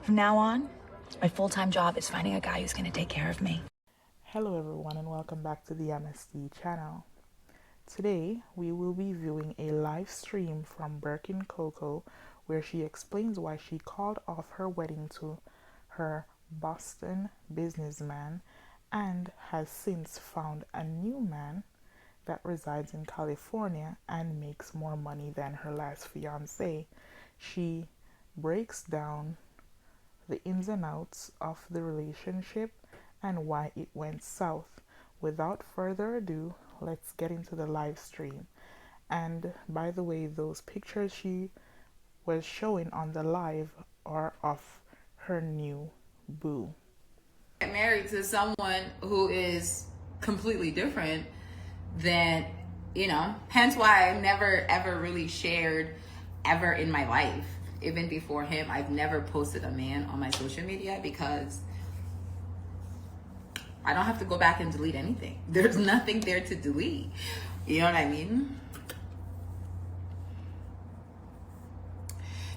From now on, my full-time job is finding a guy who's going to take care of me. Hello everyone and welcome back to the MSD channel. Today we will be viewing a live stream from Birkin Coco where she explains why she called off her wedding to her Boston businessman and has since found a new man that resides in California and makes more money than her last fiance. She breaks down the ins and outs of the relationship and why it went south. Without further ado, let's get into the live stream. And by the way, those pictures she was showing on the live are of her new boo. Get married to someone who is completely different than, hence why I never ever really shared ever in my life. Even before him, I've never posted a man on my social media because I don't have to go back and delete anything. There's nothing there to delete. You know what I mean?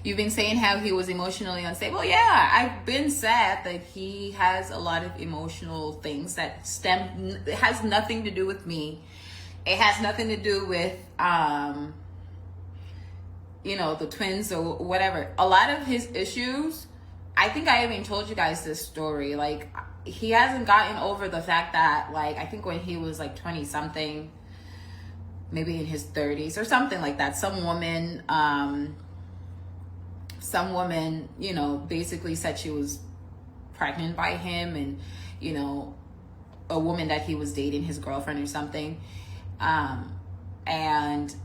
You've been saying how he was emotionally unstable. Yeah, I've been sad that he has a lot of emotional things that it has nothing to do with me. It has nothing to do with, the twins or whatever. A lot of his issues, I think I even told you guys this story. Like, he hasn't gotten over the fact that, like, I think when he was like 20 something, maybe in his 30s or something like that, some woman, basically said she was pregnant by him, and, a woman that he was dating, his girlfriend or something. And,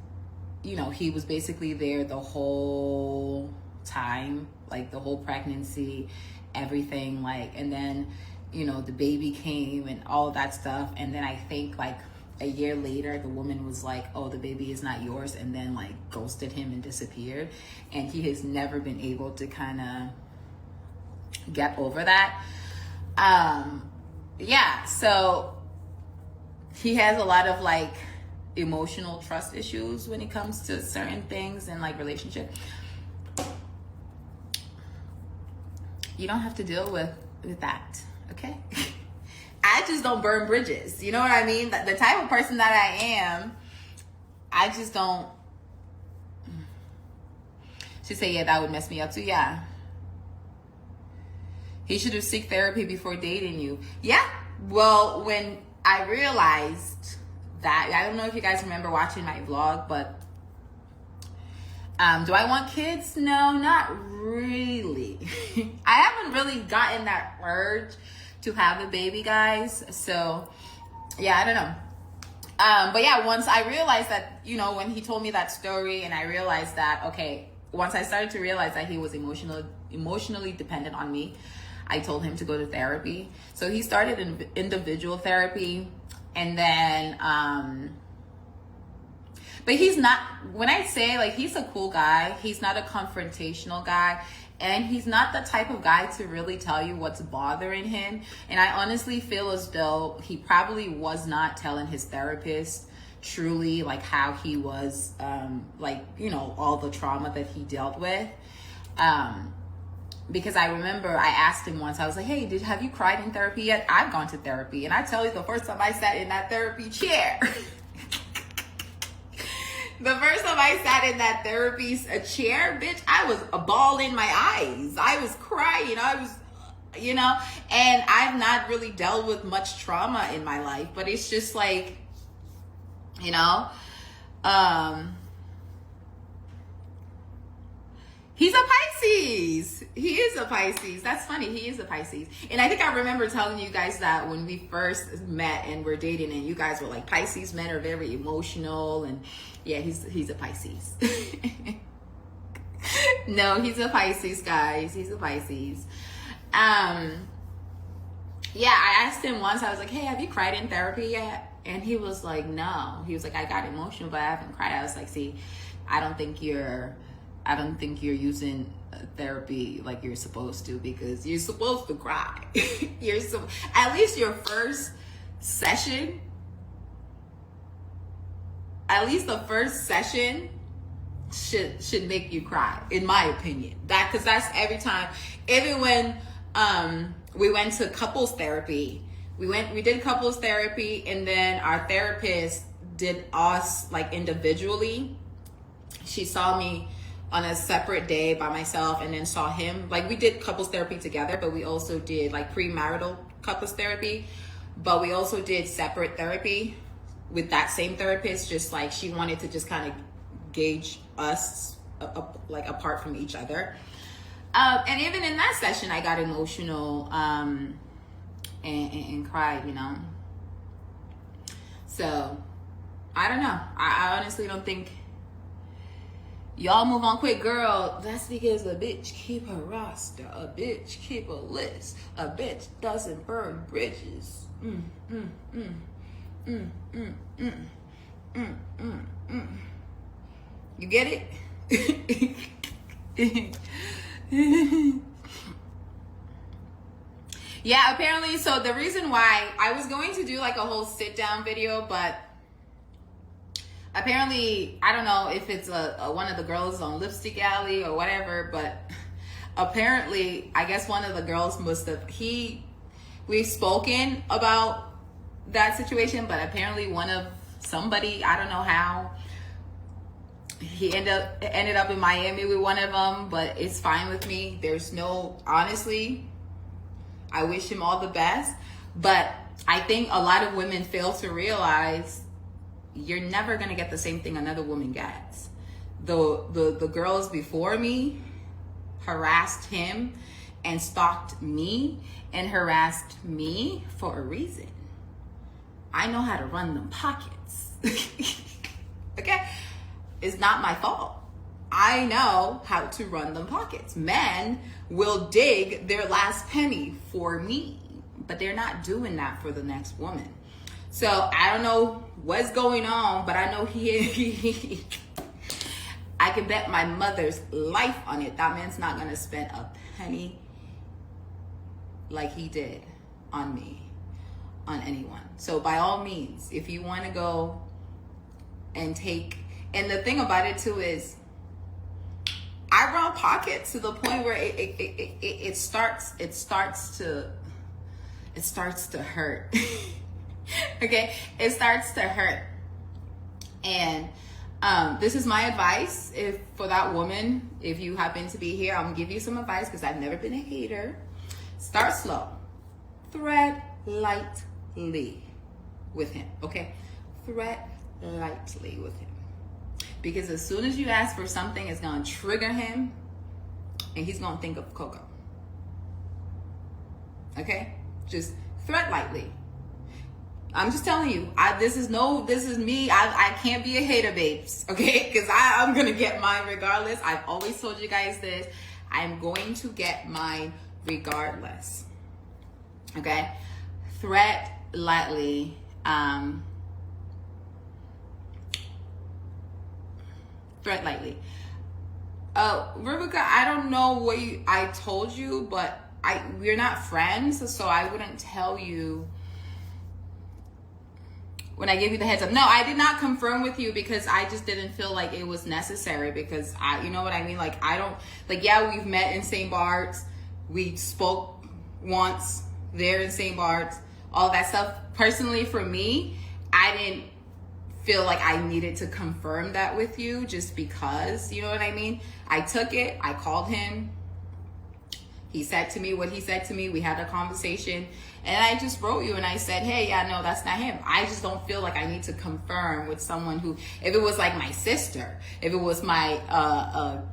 he was basically there the whole time, like the whole pregnancy, everything, like, and then, the baby came and all of that stuff. And then I think like a year later, the woman was like, oh, the baby is not yours. And then like ghosted him and disappeared. And he has never been able to kind of get over that. So he has a lot of like emotional trust issues when it comes to certain things and like relationship. You don't have to deal with that, okay? I just don't burn bridges. You know what I mean? The type of person that I am, I just don't. She said, yeah, that would mess me up too. Yeah. He should have sought therapy before dating you. Yeah. Well, when I realized that, I don't know if you guys remember watching my vlog, but do I want kids? No, not really. I haven't really gotten that urge to have a baby, guys. So yeah, I don't know. But yeah, once I realized that, when he told me that story, and I realized that, okay, once I started to realize that he was emotionally dependent on me, I told him to go to therapy. So he started in individual therapy, and then but he's not, when I say like he's a cool guy, he's not a confrontational guy, and he's not the type of guy to really tell you what's bothering him. And I honestly feel as though he probably was not telling his therapist truly like how he was, all the trauma that he dealt with. Because I remember I asked him once, I was like, hey, have you cried in therapy yet? I've gone to therapy. And I tell you, the first time I sat in that therapy chair, the first time I sat in that therapy chair, bitch, I was bawling my eyes. I was crying. And I've not really dealt with much trauma in my life, but it's just like, he's a Pisces. He is a Pisces. That's funny. He is a Pisces. And I think I remember telling you guys that when we first met and were dating, and you guys were like, Pisces men are very emotional. And yeah, he's a Pisces. No, he's a Pisces, guys. He's a Pisces. I asked him once, I was like, hey, have you cried in therapy yet? And he was like, no. He was like, I got emotional, but I haven't cried. I was like, see, I don't think you're using therapy like you're supposed to, because you're supposed to cry. At least your first session, at least the first session should make you cry, in my opinion. Because that's every time. Even when we went to couples therapy, we did couples therapy, and then our therapist did us like individually. She saw me on a separate day by myself, and then saw him. Like, we did couples therapy together, but we also did like premarital couples therapy, but we also did separate therapy with that same therapist. Just like, she wanted to just kind of gauge us like apart from each other. And even in that session, I got emotional and cried, you know. So I don't know. I honestly don't think y'all move on quick. Girl, that's because a bitch keep her roster, a bitch keep a list, a bitch doesn't burn bridges. You get it? Yeah, apparently. So the reason why I was going to do like a whole sit down video, but apparently, I don't know if it's one of the girls on Lipstick Alley or whatever, but apparently, I guess one of the girls must have, we've spoken about that situation, but apparently somebody, I don't know how, he ended up in Miami with one of them, but it's fine with me. Honestly, I wish him all the best, but I think a lot of women fail to realize you're never gonna get the same thing another woman gets. The girls before me harassed him and stalked me and harassed me for a reason. I know how to run them pockets. Okay? It's not my fault. I know how to run them pockets. Men will dig their last penny for me, but they're not doing that for the next woman. So I don't know what's going on, but I know I can bet my mother's life on it. That man's not gonna spend a penny like he did on me, on anyone. So by all means, if you want to go and and the thing about it too is, I run pockets to the point where it starts to hurt. Okay, it starts to hurt. And this is my advice for that woman. If you happen to be here, I'm gonna give you some advice because I've never been a hater. Start slow, thread lightly with him. Okay, thread lightly with him, because as soon as you ask for something, it's gonna trigger him, and he's gonna think of Coco. Okay, just thread lightly. I'm just telling you, this is me. I can't be a hater, babes, okay? Because I'm going to get mine regardless. I've always told you guys this. I'm going to get mine regardless, okay? Thread lightly. Thread lightly. Rebecca, I don't know what I told you, but we're not friends, so I wouldn't tell you when I gave you the heads up. No, I did not confirm with you because I just didn't feel like it was necessary, because you know what I mean? Like, yeah, we've met in St. Bart's. We spoke once there in St. Bart's, all that stuff. Personally, for me, I didn't feel like I needed to confirm that with you just because, you know what I mean? I took it, I called him. He said to me what he said to me. We had a conversation, and I just wrote you and I said, hey, yeah, no, that's not him. I just don't feel like I need to confirm with someone who, if it was like my sister, if it was my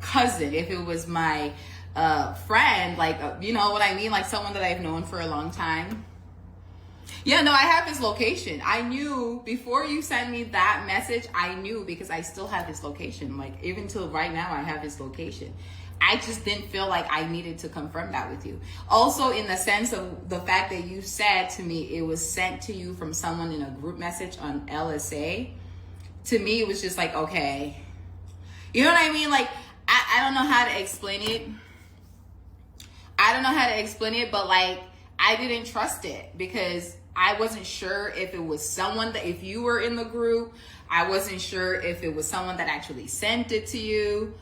cousin, if it was my friend, like, you know what I mean? Like someone that I've known for a long time. Yeah, no, I have his location. I knew before you sent me that message, I knew because I still have his location. Like, even till right now, I have his location. I just didn't feel like I needed to confirm that with you. Also, in the sense of the fact that you said to me it was sent to you from someone in a group message on LSA. To me, it was just like, okay. You know what I mean? Like, I don't know how to explain it. I don't know how to explain it, but like, I didn't trust it because I wasn't sure if it was someone that, if you were in the group, I wasn't sure if it was someone that actually sent it to you.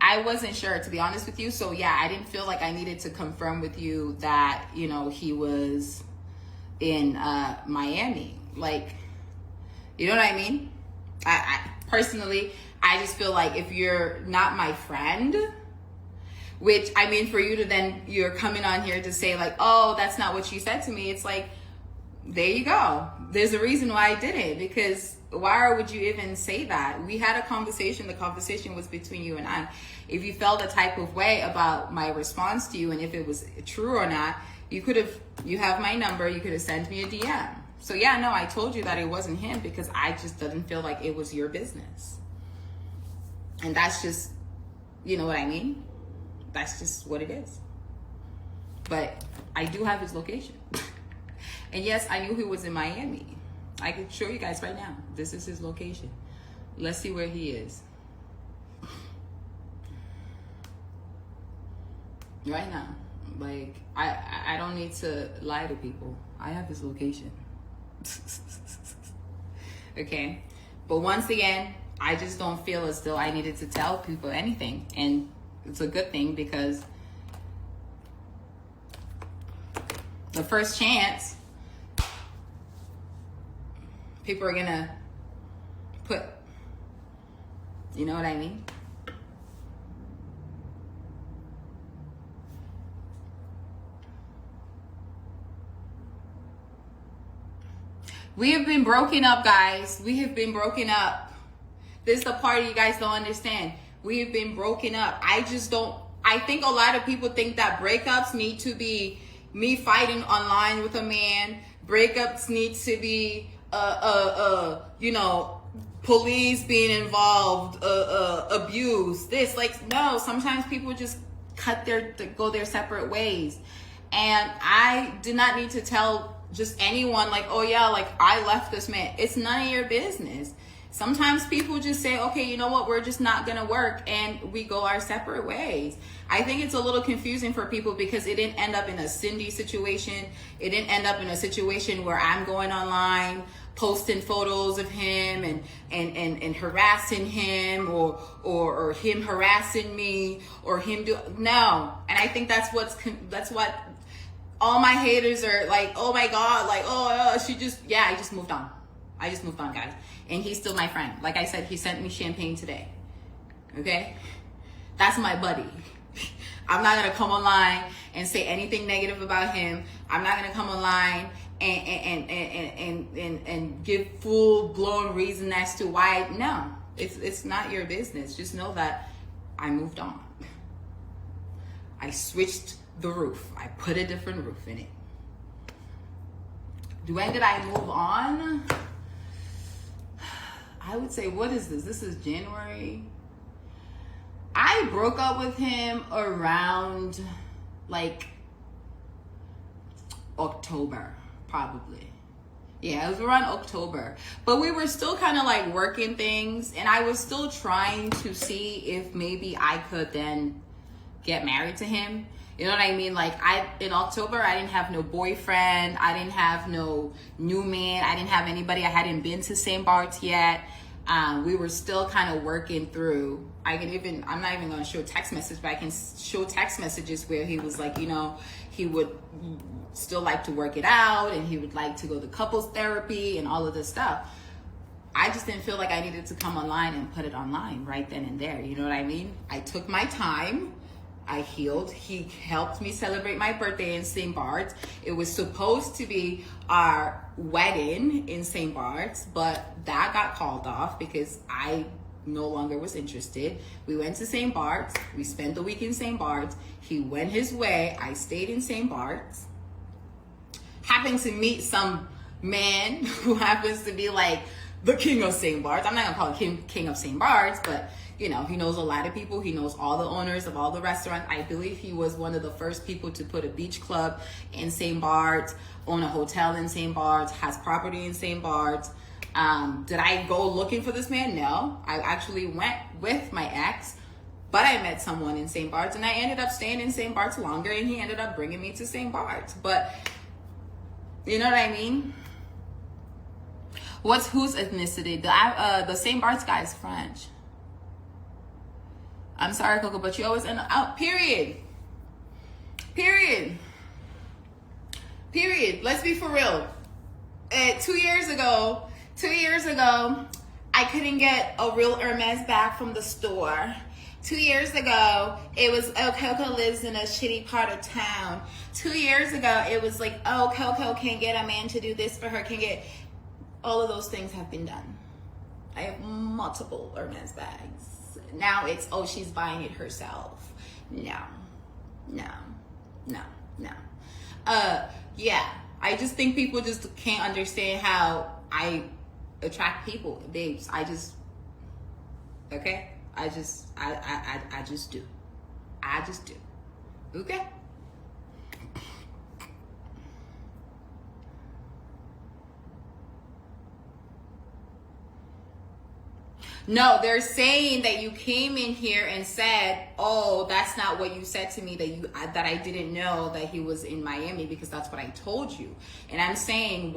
I wasn't sure, to be honest with you. So yeah, I didn't feel like I needed to confirm with you that, you know, he was in Miami. Like, you know what I mean? I personally, I just feel like if you're not my friend, which, I mean, for you to then, you're coming on here to say like, oh, that's not what you said to me. It's like, there you go. There's a reason why I did it, because why would you even say that? We had a conversation. The conversation was between you and I. If you felt a type of way about my response to you and if it was true or not, you have my number. You could have sent me a DM. So yeah, no, I told you that it wasn't him because I just didn't feel like it was your business. And that's just, you know what I mean? That's just what it is. But I do have his location. And yes, I knew he was in Miami. I could show you guys right now. This is his location. Let's see where he is. Right now. Like, I don't need to lie to people. I have his location. Okay? But once again, I just don't feel as though I needed to tell people anything. And it's a good thing because the first chance, people are gonna put, you know what I mean? We have been broken up, guys. We have been broken up. This is the part you guys don't understand. We have been broken up. I think a lot of people think that breakups need to be me fighting online with a man. Breakups need to be you know, police being involved, abuse, this, like, no, sometimes people just go their separate ways. And I did not need to tell just anyone like, oh yeah, like I left this man. It's none of your business. Sometimes people just say, okay, you know what, we're just not gonna work, and we go our separate ways. I think it's a little confusing for people because it didn't end up in a Cindy situation. It didn't end up in a situation where I'm going online posting photos of him and harassing him or him harassing me or him no. And I think that's what all my haters are like, oh my God, like, oh, I just moved on. I just moved on, guys. And he's still my friend. Like I said, he sent me champagne today. Okay? That's my buddy. I'm not going to come online and say anything negative about him. I'm not going to come online and give full-blown reason as to why. No, it's not your business. Just know that I moved on. I switched the roof. I put a different roof in it. When did I move on? I would say, what is this? This is January. I broke up with him around like October, probably. Yeah, it was around October. But we were still kind of like working things, and I was still trying to see if maybe I could then get married to him. You know what I mean? Like in October, I didn't have no boyfriend. I didn't have no new man. I didn't have anybody. I hadn't been to St. Bart's yet. We were still kind of working through. I'm not even going to show text messages, but I can show text messages where he was like, you know, he would still like to work it out and he would like to go to couples therapy and all of this stuff. I just didn't feel like I needed to come online and put it online right then and there. You know what I mean? I took my time. I healed. He helped me celebrate my birthday in St. Bart's. It was supposed to be our wedding in St. Bart's, but that got called off because I no longer was interested. We went to St. Bart's. We spent the week in St. Bart's. He went his way. I stayed in St. Bart's. Happened to meet some man who happens to be like the king of St. Bart's. I'm not going to call him king of St. Bart's, but you know, he knows a lot of people. He knows all the owners of all the restaurants. I believe he was one of the first people to put a beach club in St. Bart's, own a hotel in St. Bart's, has property in St. Bart's. Did I go looking for this man? No. I actually went with my ex, but I met someone in St. Bart's, and I ended up staying in St. Bart's longer, and he ended up bringing me to St. Bart's. But You know what I mean? Whose ethnicity? The St. Bart's guy is French. I'm sorry, Coco, but you always end up out. Period. Let's be for real. 2 years ago, I couldn't get a real Hermes bag from the store. 2 years ago, it was, oh, Coco lives in a shitty part of town. 2 years ago, it was like, oh, Coco can't get a man to do this for her, all of those things have been done. I have multiple Hermes bags. Now it's, oh, she's buying it herself. No. Yeah, I just think people just can't understand how I attract people, babes. I just do. I just do. Okay? No, they're saying that you came in here and said, "Oh, that's not what you said to me. That I didn't know that he was in Miami because that's what I told you." And I'm saying,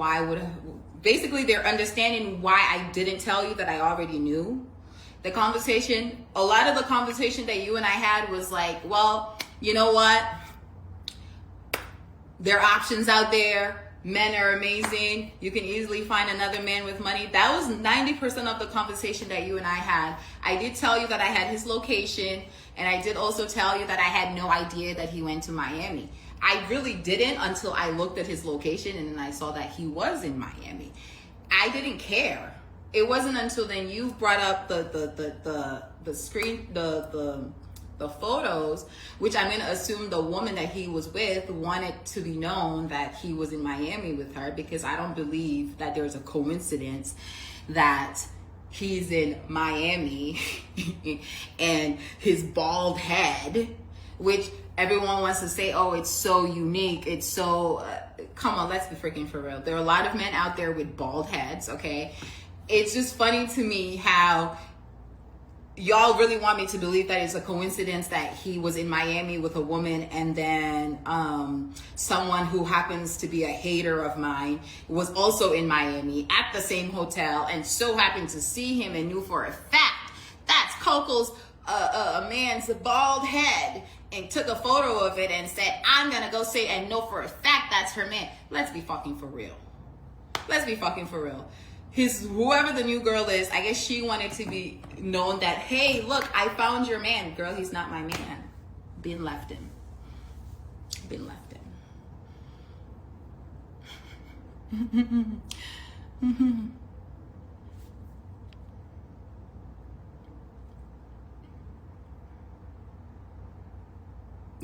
basically they're understanding why I didn't tell you that I already knew. The conversation, a lot of the conversation that you and I had was like, well, you know what? There are options out there. Men are amazing. You can easily find another man with money. That was 90% of the conversation that you and I had. I did tell you that I had his location, and I did also tell you that I had no idea that he went to Miami. I really didn't until I looked at his location and then I saw that he was in Miami. I didn't care. It wasn't until then you brought up the photos, which I'm going to assume the woman that he was with wanted to be known that he was in Miami with her, because I don't believe that there's a coincidence that he's in Miami and his bald head, which everyone wants to say, oh, it's so unique. It's so, come on, let's be freaking for real. There are a lot of men out there with bald heads, okay? It's just funny to me how y'all really want me to believe that it's a coincidence that he was in Miami with a woman, and then someone who happens to be a hater of mine was also in Miami at the same hotel and so happened to see him and knew for a fact that's Coco's a man's bald head, and took a photo of it and said, I'm gonna go say and know for a fact that's her man. Let's be fucking for real. Whoever the new girl is, I guess she wanted to be known that, hey, look, I found your man. Girl, he's not my man. Been left him.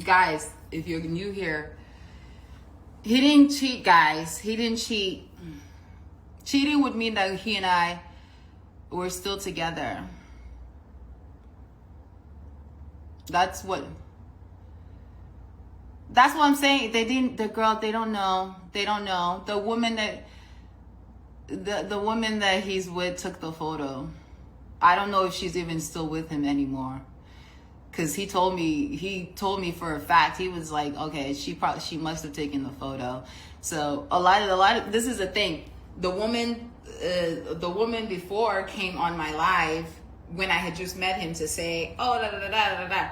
Guys, if you're new here, he didn't cheat, guys. He didn't cheat. Cheating would mean that he and I were still together. That's what I'm saying. They don't know. The woman that he's with took the photo. I don't know if she's even still with him anymore. Cause he told me for a fact, he was like, okay, she must have taken the photo. So a lot of this is the thing. The woman before came on my live when I had just met him to say, oh, da da da da da da.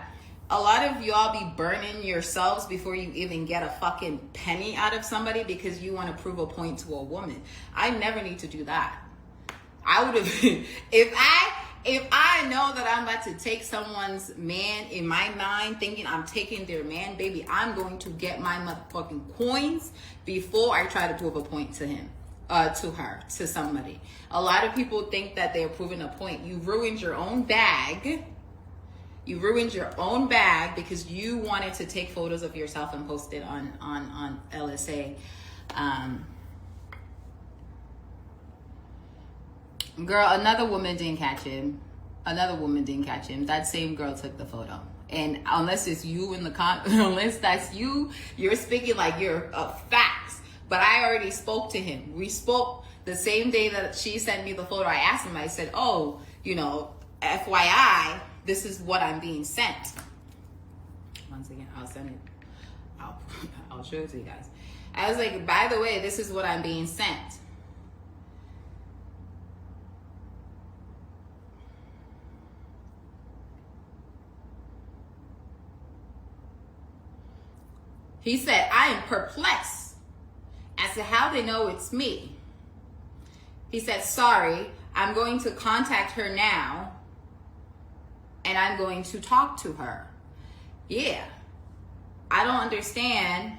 A lot of y'all be burning yourselves before you even get a fucking penny out of somebody because you want to prove a point to a woman. I never need to do that. I would have, if I know that I'm about to take someone's man in my mind, thinking I'm taking their man, baby, I'm going to get my motherfucking coins before I try to prove a point to him. To her, to somebody. A lot of people think that they're proving a point. You ruined your own bag. Because you wanted to take photos of yourself and post it on LSA. Girl, another woman didn't catch him. That same girl took the photo. And unless it's you unless that's you, you're speaking like you're facts. But I already spoke to him. We spoke the same day that she sent me the photo. I asked him, I said, oh, FYI, this is what I'm being sent. Once again, I'll send it. I'll, I'll show it to you guys. I was like, by the way, this is what I'm being sent. He said, I am perplexed as to how they know it's me. He said, sorry, I'm going to contact her now and I'm going to talk to her. Yeah, I don't understand.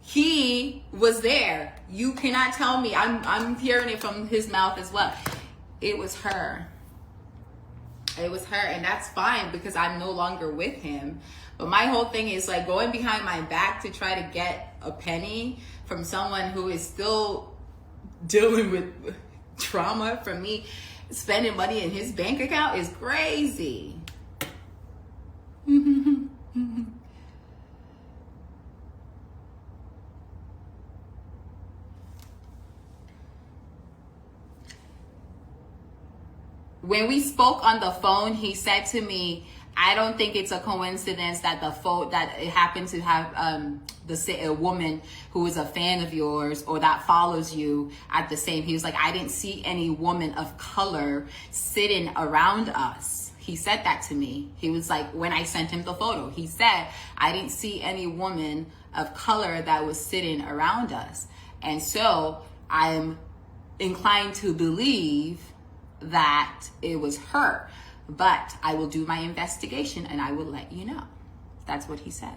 He was there. You cannot tell me. I'm hearing it from his mouth as well. It was her. It was her, and that's fine because I'm no longer with him. But my whole thing is like going behind my back to try to get a penny from someone who is still dealing with trauma from me spending money in his bank account is crazy. When we spoke on the phone, he said to me, I don't think it's a coincidence that that it happened to have a woman who is a fan of yours or that follows you at the same. He was like, I didn't see any woman of color sitting around us. He said that to me. He was like, when I sent him the photo, he said, I didn't see any woman of color that was sitting around us. And so I'm inclined to believe that it was her. But I will do my investigation and I will let you know. That's what he said.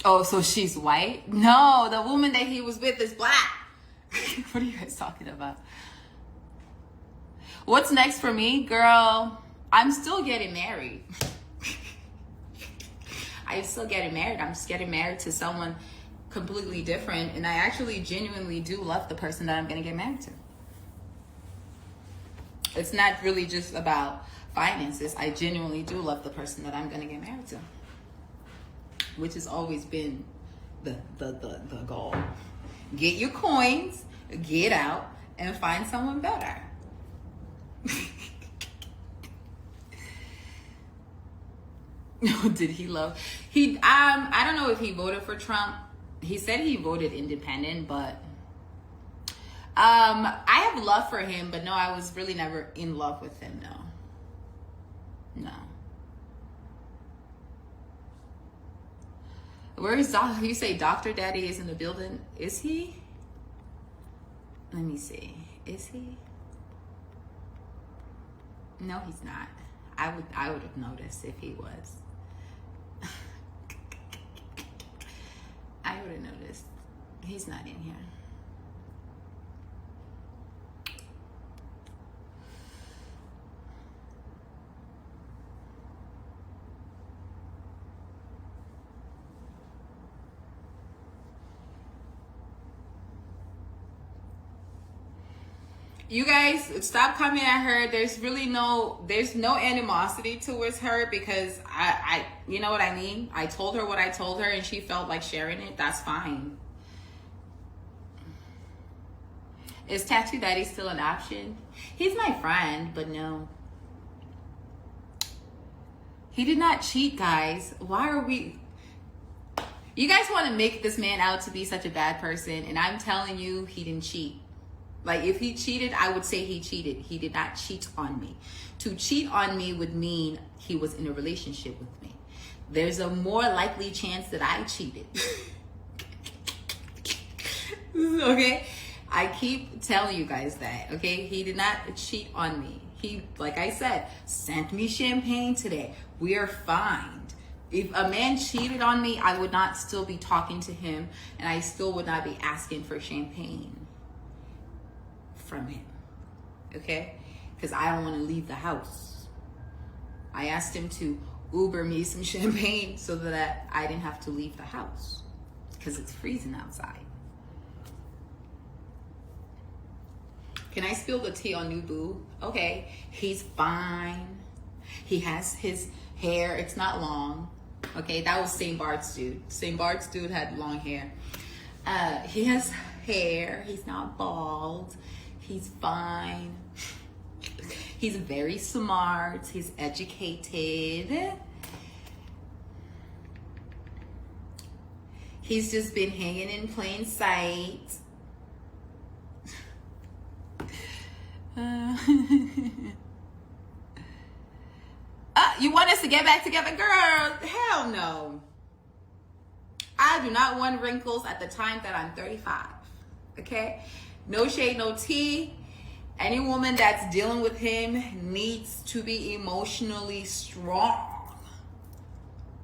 Oh, so she's white? No, the woman that he was with is black. What are you guys talking about? What's next for me, girl? I'm still getting married. I'm still getting married. I'm just getting married to someone completely different. And I actually genuinely do love the person that I'm going to get married to. It's not really just about finances. I genuinely do love the person that I'm going to get married to. Which has always been the goal. Get your coins, get out, and find someone better. Did he love? I don't know if he voted for Trump. He said he voted independent, but I have love for him, but no, I was really never in love with him. No. Where is Doc? You say Dr. Daddy is in the building? Is he? Let me see. Is he? No, he's not. I would have noticed if he was. I would have noticed. He's not in here. You guys, stop coming at her. There's no animosity towards her because I you know what I mean? I told her what I told her and she felt like sharing it. That's fine. Is Tattoo Daddy still an option? He's my friend, but no. He did not cheat, guys. Why are we... You guys want to make this man out to be such a bad person, and I'm telling you, he didn't cheat. Like, if he cheated, I would say he cheated. He did not cheat on me. To cheat on me would mean he was in a relationship with me. There's a more likely chance that I cheated. Okay? I keep telling you guys that, okay? He did not cheat on me. He, like I said, sent me champagne today. We are fine. If a man cheated on me, I would not still be talking to him, and I still would not be asking for champagne from him, okay? Because I don't want to leave the house. I asked him to Uber me some champagne so that I didn't have to leave the house because it's freezing outside. Can I spill the tea on New Boo? Okay, he's fine. He has his hair, it's not long. Okay, that was St. Bart's dude. St. Bart's dude had long hair. He hair. He's not bald. He's fine. He's very smart. He's educated. He's just been hanging in plain sight. You want us to get back together, girl? Hell no. I do not want wrinkles at the time that I'm 35. Okay? No shade, no tea. Any woman that's dealing with him needs to be emotionally strong.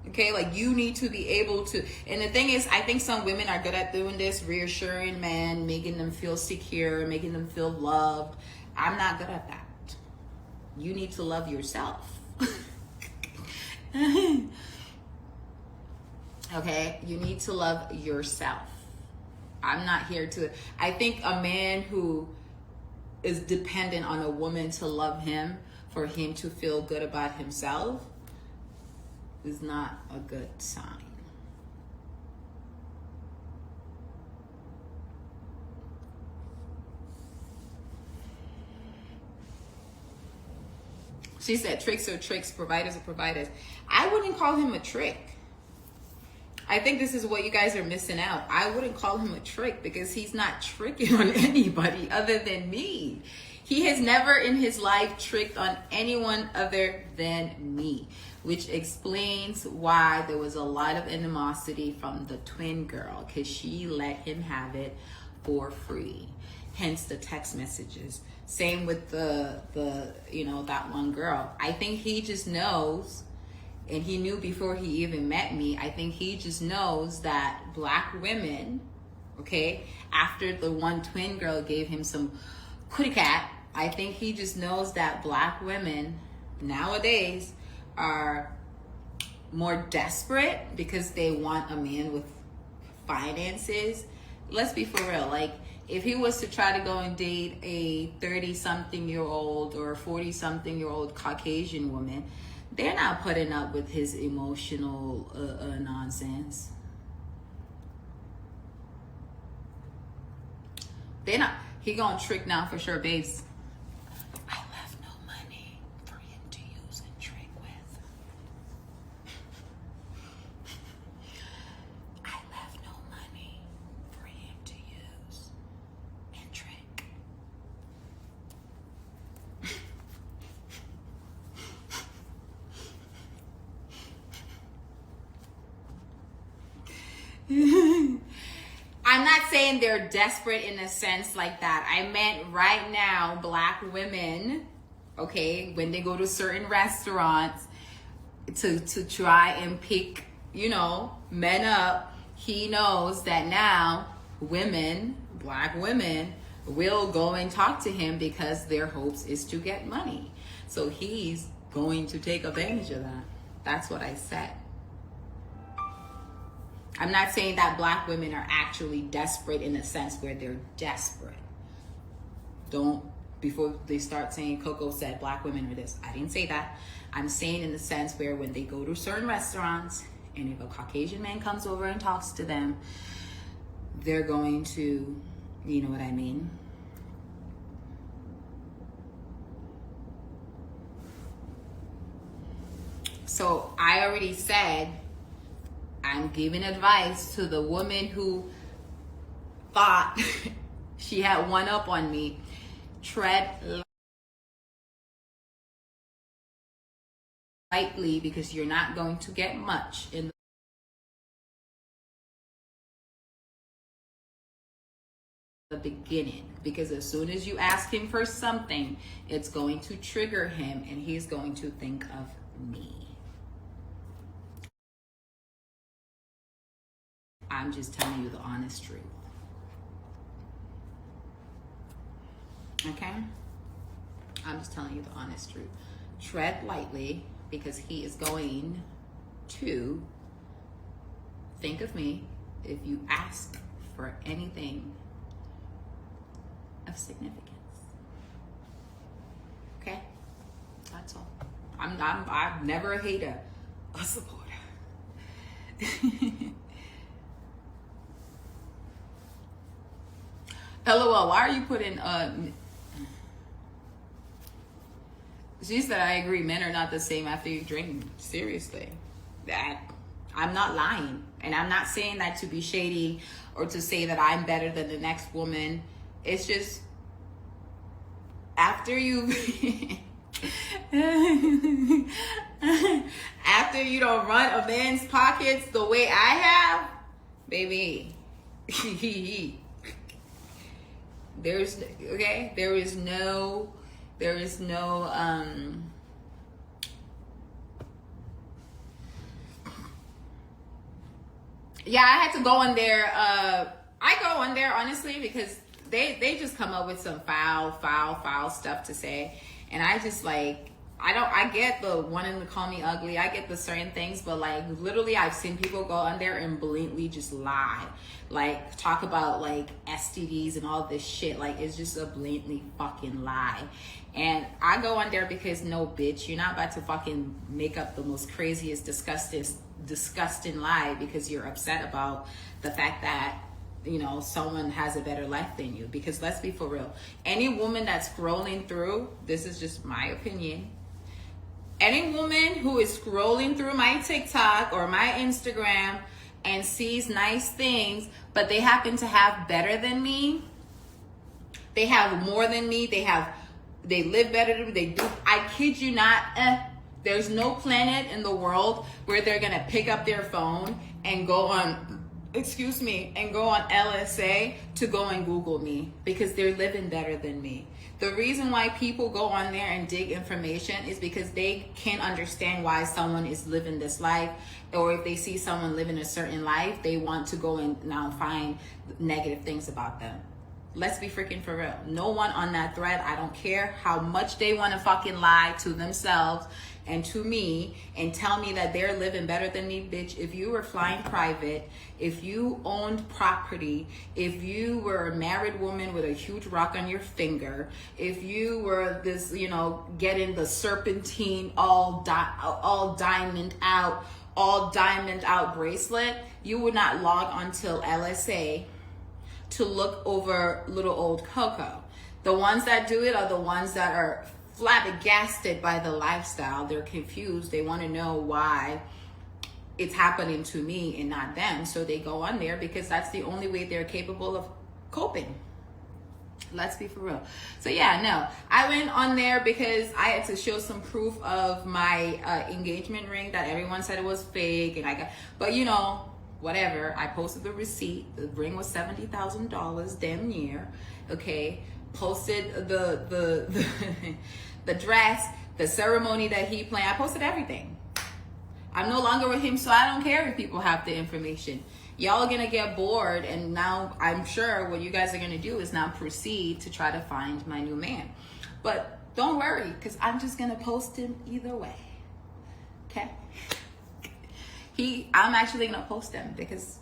Okay? Like, you need to be able to. And the thing is, I think some women are good at doing this, reassuring men, making them feel secure, making them feel loved. I'm not good at that. You need to love yourself. Okay, you need to love yourself. I'm not here to. I think a man who is dependent on a woman to love him, for him to feel good about himself, is not a good sign. She said tricks are tricks, providers are providers. I wouldn't call him a trick. I think this is what you guys are missing out. I wouldn't call him a trick because he's not tricking on anybody other than me. He has never in his life tricked on anyone other than me, which explains why there was a lot of animosity from the twin girl, because she let him have it for free. Hence the text messages. Same with the that one girl. I think he just knows, and he knew before he even met me, I think he just knows that black women, okay, after the one twin girl gave him some kitty cat, I think he just knows that black women nowadays are more desperate because they want a man with finances. Let's be for real. Like, if he was to try to go and date a 30-something-year-old or 40-something-year-old Caucasian woman, they're not putting up with his emotional nonsense. They're not. He gonna trick now for sure, babes. I left no money for him to use and trick with. I left no money for him to use and trick. I'm not saying they're desperate in a sense like that. I meant right now, black women, okay, when they go to certain restaurants to try and pick, men up, he knows that now women, black women, will go and talk to him because their hopes is to get money. So he's going to take advantage of that. That's what I said. I'm not saying that black women are actually desperate in a sense where they're desperate. Don't, before they start saying Coco said black women are this. I didn't say that. I'm saying in the sense where when they go to certain restaurants and if a Caucasian man comes over and talks to them, they're going to, you know what I mean? So I already said, I'm giving advice to the woman who thought she had one up on me. Tread lightly because you're not going to get much in the beginning. Because as soon as you ask him for something, it's going to trigger him and he's going to think of me. I'm just telling you the honest truth. Okay? I'm just telling you the honest truth. Tread lightly because he is going to think of me if you ask for anything of significance. Okay? That's all. I'm never a hater, a supporter. LOL, why are you putting she said, I agree, men are not the same after you drink. Seriously. That I'm not lying. And I'm not saying that to be shady or to say that I'm better than the next woman. It's just after you after you don't run a man's pockets the way I have, baby. There is no yeah, I had to go on there. I go on there honestly because they just come up with some foul stuff to say, and I just like I get the wanting to call me ugly, I get the certain things, but like literally I've seen people go on there and blatantly just lie, like talk about like STDs and all this shit. Like it's just a blatantly fucking lie. And I go on there because no, bitch, you're not about to fucking make up the most craziest, disgusting lie because you're upset about the fact that, you know, someone has a better life than you. Because let's be for real, any woman that's scrolling through, this is just my opinion, any woman who is scrolling through my TikTok or my Instagram and sees nice things, but they happen to have better than me, they have more than me, they live better than me, they do, I kid you not, there's no planet in the world where they're gonna pick up their phone and go on, and go on LSA to go and Google me because they're living better than me. The reason why people go on there and dig information is because they can't understand why someone is living this life, or if they see someone living a certain life, they want to go and now find negative things about them. Let's be freaking for real. No one on that thread, I don't care how much they want to fucking lie to themselves and to me and tell me that they're living better than me, bitch. If you were flying private, if you owned property, if you were a married woman with a huge rock on your finger, if you were this, you know, getting the serpentine all diamond out bracelet, you would not log onto LSA to look over little old Coco. The ones that do it are the ones that are flabbergasted by the lifestyle. They're confused. They want to know why it's happening to me and not them. So they go on there because that's the only way they're capable of coping. Let's be for real. So yeah, no, I went on there because I had to show some proof of my engagement ring that everyone said it was fake, and I got, but you know, whatever. I posted the receipt. The ring was $70,000, damn near. Okay, posted the the dress, the ceremony that he planned. I posted everything. I'm no longer with him, so I don't care if people have the information. Y'all are gonna get bored, and now I'm sure what you guys are gonna do is now proceed to try to find my new man. But don't worry, because I'm just gonna post him either way. Okay? I'm actually gonna post him because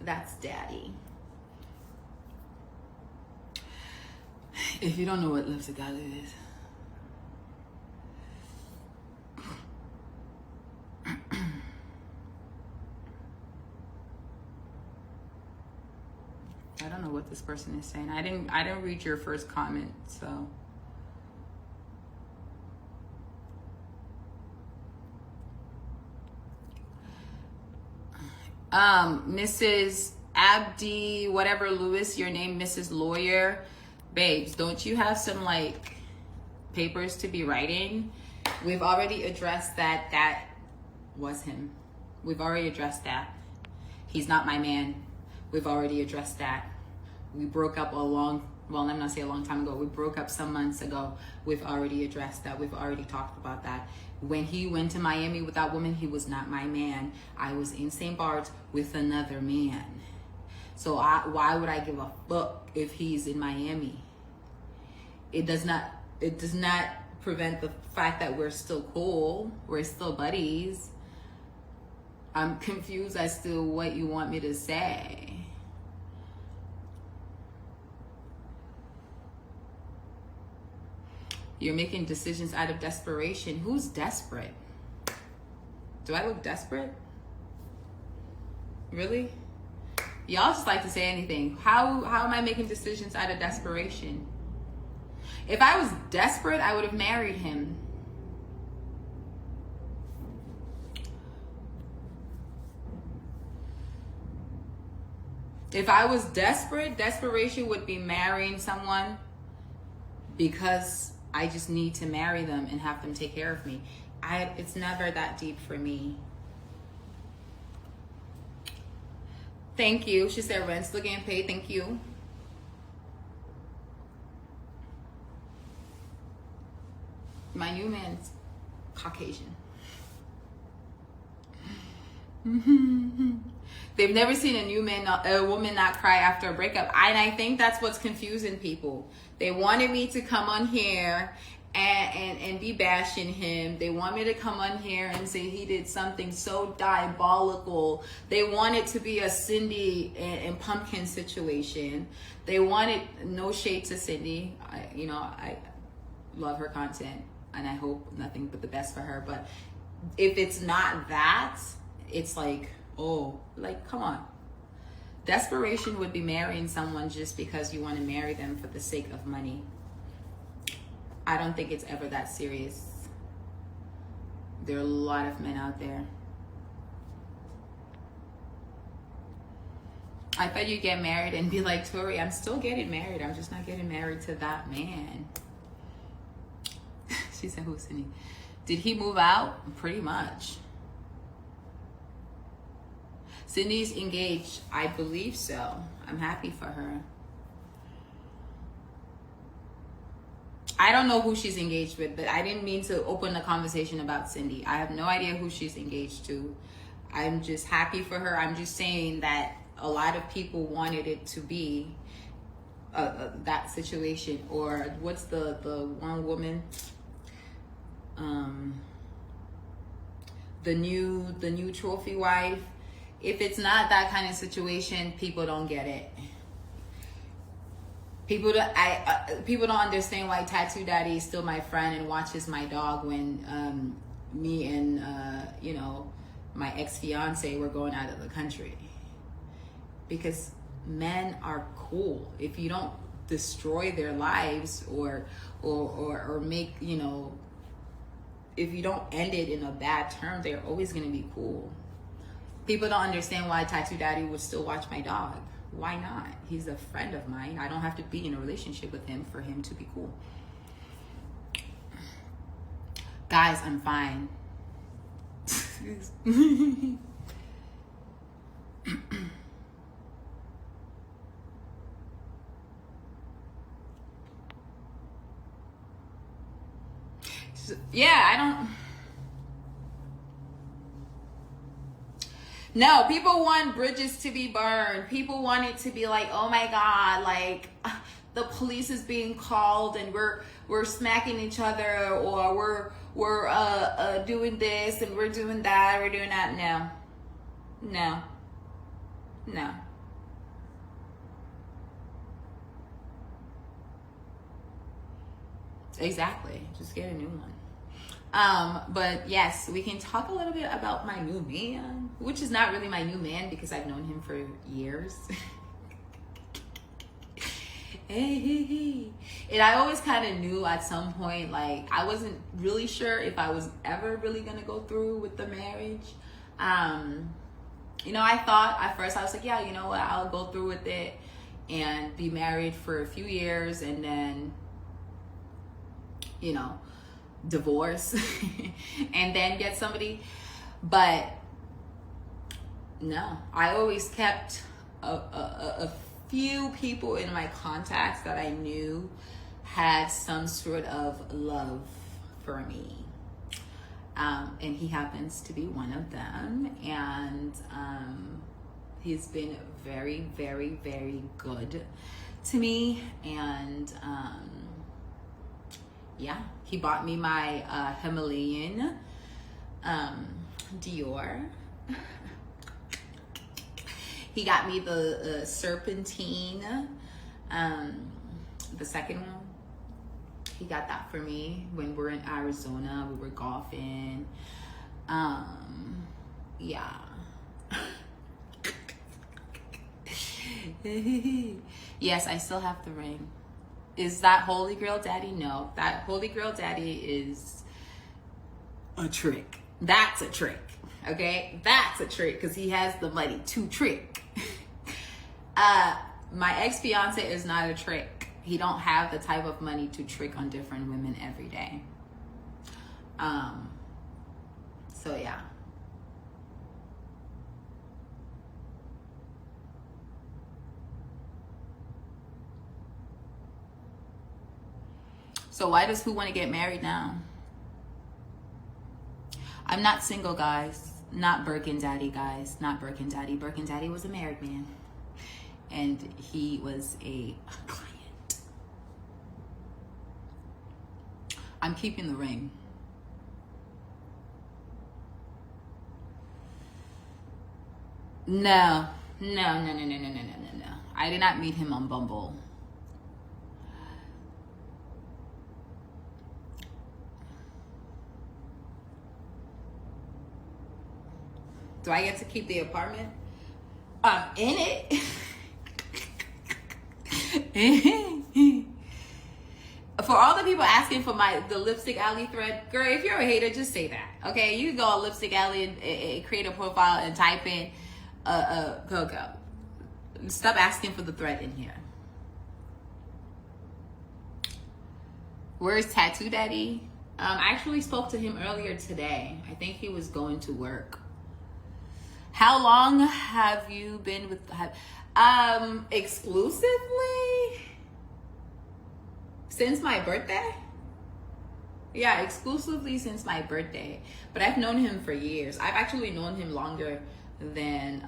that's daddy. If you don't know what love together is, I don't know what this person is saying. I didn't read your first comment, so. Mrs. Abdi, whatever Lewis, your name, Mrs. Lawyer. Babes, don't you have some like papers to be writing? We've already addressed that. That was him. We've already addressed that. He's not my man. We've already addressed that. We broke up well, I'm not saying a long time ago. We broke up some months ago. We've already addressed that. We've already talked about that. When he went to Miami with that woman, he was not my man. I was in St. Bart's with another man. So why would I give a fuck if he's in Miami? It does not prevent the fact that we're still cool. We're still buddies. I'm confused as to what you want me to say. You're making decisions out of desperation. Who's desperate? Do I look desperate? Really? Y'all just like to say anything. How am I making decisions out of desperation? If I was desperate, I would have married him. If I was desperate, desperation would be marrying someone because I just need to marry them and have them take care of me. It's never that deep for me. Thank you. She said rent's still getting paid. Thank you. My new man's Caucasian. They've never seen a woman not cry after a breakup. And I think that's what's confusing people. They wanted me to come on here and be bashing him. They want me to come on here and say he did something so diabolical. They want it to be a Cindy and Pumpkin situation. They wanted, no shade to Cindy. I love her content and I hope nothing but the best for her. But if it's not that, it's like, oh, like, come on. Desperation would be marrying someone just because you want to marry them for the sake of money. I don't think it's ever that serious. There are a lot of men out there. I thought you'd get married and be like, Tori, I'm still getting married. I'm just not getting married to that man. She said, who's Cindy? Did he move out? Pretty much. Cindy's engaged. I believe so. I'm happy for her. I don't know who she's engaged with, but I didn't mean to open a conversation about Cindy. I have no idea who she's engaged to. I'm just happy for her. I'm just saying that a lot of people wanted it to be that situation. Or what's the one woman? The new trophy wife. If it's not that kind of situation, people don't get it. People don't understand why Tattoo Daddy is still my friend and watches my dog when me and my ex-fiance were going out of the country. Because men are cool. If you don't destroy their lives or make, if you don't end it in a bad term, they're always going to be cool. People don't understand why Tattoo Daddy would still watch my dog. Why not? He's a friend of mine. I don't have to be in a relationship with him for him to be cool. Guys, I'm fine. Yeah, I don't... No, people want bridges to be burned. People want it to be like, oh my God, like the police is being called and we're smacking each other, or we're doing this and we're doing that, we're doing that. No. Exactly. Just get a new one. But yes, we can talk a little bit about my new man, which is not really my new man because I've known him for years. Hey. And I always kind of knew at some point, like, I wasn't really sure if I was ever really going to go through with the marriage. I thought at first, I was like, yeah, you know what, I'll go through with it and be married for a few years and then, divorce and then get somebody. But no, I always kept a few people in my contacts that I knew had some sort of love for me. And he happens to be one of them. And he's been very, very, very good to me. And yeah, he bought me my Himalayan Dior. He got me the Serpentine, the second one. He got that for me when we were in Arizona. We were golfing. Yeah. Yes, I still have the ring. Is that Holy Grail Daddy? No, that Holy Grail Daddy is a trick. That's a trick. Okay, that's a trick because he has the money to trick. My ex-fiance is not a trick. He don't have the type of money to trick on different women every day. So yeah. So why does who want to get married now? I'm not single, guys. Not Birkin Daddy, guys. Not Birkin Daddy. Birkin Daddy was a married man. And he was a client. I'm keeping the ring. No. No. I did not meet him on Bumble. Do I get to keep the apartment? I'm in it. For all the people asking for the Lipstick Alley thread, girl, if you're a hater, just say that. Okay, you can go on Lipstick Alley and create a profile and type in Coco. Stop asking for the thread in here. Where's Tattoo Daddy? I actually spoke to him earlier today. I think he was going to work. How long have you been with exclusively? Since my birthday? Yeah, exclusively since my birthday. But I've known him for years. I've actually known him longer than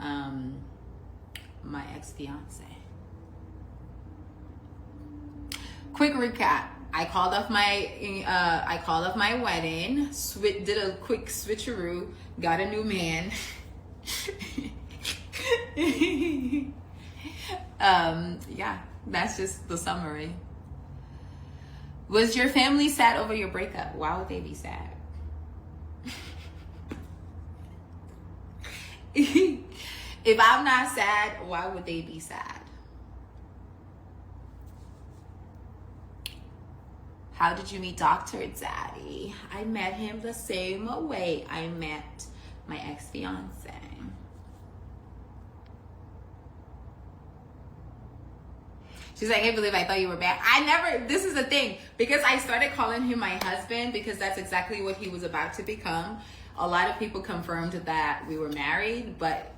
my ex-fiance. Quick recap. I called off my wedding, did a quick switcheroo, got a new man. Yeah, that's just the summary. Was your family sad over your breakup? Why would they be sad? If I'm not sad, why would they be sad? How did you meet Dr. Daddy? I met him the same way I met my ex-fiance. She's like, I can't believe I thought you were bad. This is the thing, because I started calling him my husband because that's exactly what he was about to become. A lot of people confirmed that we were married, but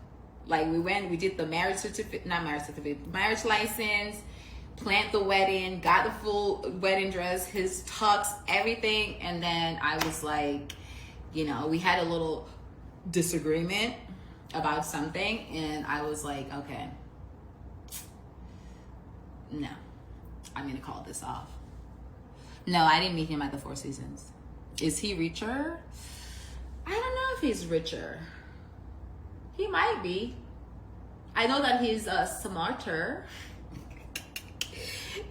like we did the marriage license, planned the wedding, got the full wedding dress, his tux, everything. And then I was like, we had a little disagreement about something. And I was like, okay, no, I'm going to call this off. No, I didn't meet him at the Four Seasons. Is he richer? I don't know if he's richer. He might be. I know that he's smarter.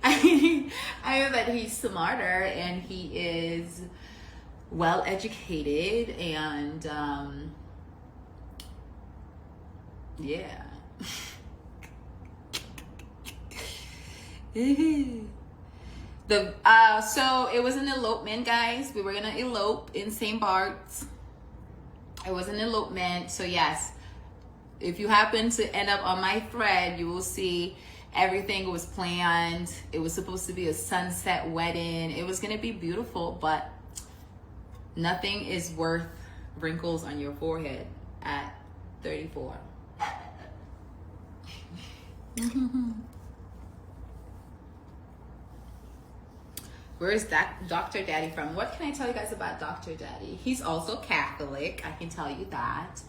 I know that he's smarter and he is well educated and yeah. So it was an elopement, guys. We were gonna elope in St. Bart's. It was an elopement. So yes, if you happen to end up on my thread, you will see everything was planned. It was supposed to be a sunset wedding. It was gonna be beautiful, but nothing is worth wrinkles on your forehead at 34. Where's that Dr. Daddy from? What can I tell you guys about Dr. Daddy? He's also Catholic, I can tell you that.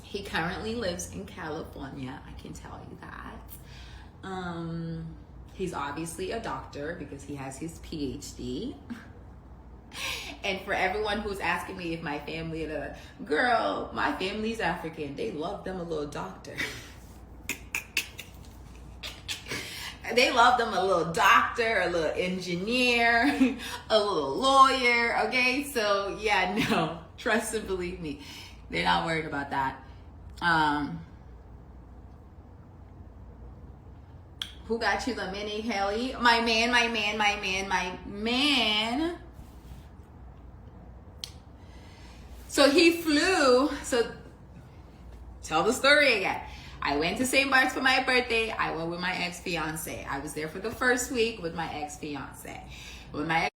He currently lives in California, I can tell you that. He's obviously a doctor because he has his PhD. And for everyone who's asking me if my family, girl, my family's African. They love them a little doctor. They love them a little doctor, a little engineer, a little lawyer, okay? So, yeah, no, trust and believe me. They're not worried about that. Who got you the mini heli? My man. So he flew. So tell the story again. I went to St. Bart's for my birthday. I went with my ex-fiance. I was there for the first week with my ex-fiance. When my